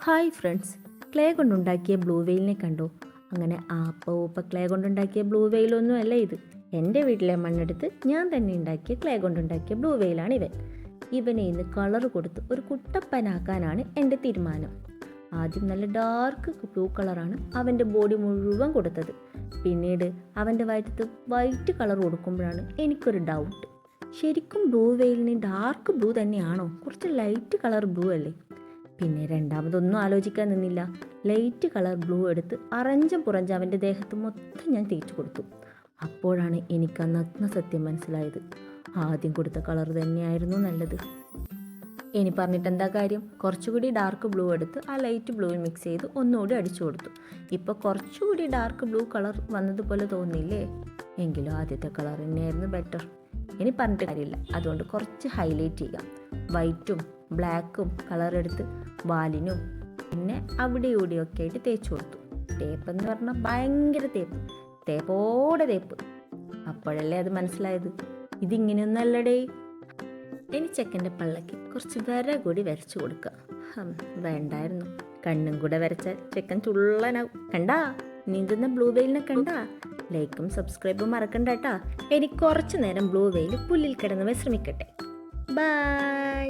Hi friends, clay കൊണ്ടുണ്ടാക്കിയ blue വെയിലിനെ കണ്ടോ? അങ്ങനെ ആപ്പ ക്ലേ കൊണ്ടുണ്ടാക്കിയ ബ്ലൂ വെയിലൊന്നും അല്ല ഇത്. എൻ്റെ വീട്ടിലെ മണ്ണെടുത്ത് ഞാൻ തന്നെ ഉണ്ടാക്കിയ ക്ലേ കൊണ്ടുണ്ടാക്കിയ ബ്ലൂ വെയിലാണ് ഇവൻ. ഇവനെ ഇന്ന് കളർ കൊടുത്ത് ഒരു കുട്ടപ്പനാക്കാനാണ് എൻ്റെ തീരുമാനം. ആദ്യം നല്ല ഡാർക്ക് ബ്ലൂ കളറാണ് അവൻ്റെ ബോഡി മുഴുവൻ കൊടുത്തത്. പിന്നീട് അവൻ്റെ വയറ്റത്ത് വൈറ്റ് കളർ കൊടുക്കുമ്പോഴാണ് എനിക്കൊരു ഡൗട്ട്. ശരിക്കും ബ്ലൂ വെയിലിന് ഡാർക്ക് ബ്ലൂ തന്നെയാണോ? കുറച്ച് ലൈറ്റ് കളർ ബ്ലൂ അല്ലേ? പിന്നെ രണ്ടാമതൊന്നും ആലോചിക്കാൻ നിന്നില്ല. ലൈറ്റ് കളർ ബ്ലൂ എടുത്ത് അറഞ്ചം പുറഞ്ചം അവൻ്റെ ദേഹത്ത് മൊത്തം ഞാൻ തേച്ചു കൊടുത്തു. അപ്പോഴാണ് എനിക്ക് ആ നഗ്ന സത്യം മനസ്സിലായത്. ആദ്യം കൊടുത്ത കളർ തന്നെയായിരുന്നു നല്ലത്. ഇനി പറഞ്ഞിട്ട് എന്താ കാര്യം? കുറച്ചുകൂടി ഡാർക്ക് ബ്ലൂ എടുത്ത് ആ ലൈറ്റ് ബ്ലൂവിൽ മിക്സ് ചെയ്ത് ഒന്നുകൂടി അടിച്ചു കൊടുത്തു. ഇപ്പോൾ കുറച്ചുകൂടി ഡാർക്ക് ബ്ലൂ കളർ വന്നതുപോലെ തോന്നിയില്ലേ? എങ്കിലും ആദ്യത്തെ കളർ തന്നെയായിരുന്നു ബെറ്റർ. ഇനി പറഞ്ഞിട്ട് കാര്യമില്ല, അതുകൊണ്ട് കുറച്ച് ഹൈലൈറ്റ് ചെയ്യാം. വൈറ്റും ബ്ലാക്കും കളർ എടുത്ത് വാലിനും പിന്നെ അവിടെ ഇവിടെയൊക്കെ ആയിട്ട് തേച്ച് കൊടുത്തു. തേപ്പ് എന്ന് പറഞ്ഞാൽ ഭയങ്കര തേപ്പോടെ തേപ്പ്. അപ്പോഴല്ലേ അത് മനസ്സിലായത്, ഇതിങ്ങനെയൊന്നും അല്ലടേ. ഇനി ചെക്കൻ്റെ പള്ളക്ക് കുറച്ച് വര കൂടി വരച്ചു കൊടുക്കുക. വേണ്ടായിരുന്നു, കണ്ണും കൂടെ വരച്ചാൽ ചെക്കൻ ചുള്ളനാവും. കണ്ടാ നീന്തുന്ന ബ്ലൂ വെയിലിനെ കണ്ടാ? ലൈക്കും സബ്സ്ക്രൈബും മറക്കണ്ട കേട്ടാ. എനിക്ക് കുറച്ചു നേരം ബ്ലൂ വെയിൽ പുല്ലിൽ കിടന്ന് വിശ്രമിക്കട്ടെ. ബൈ.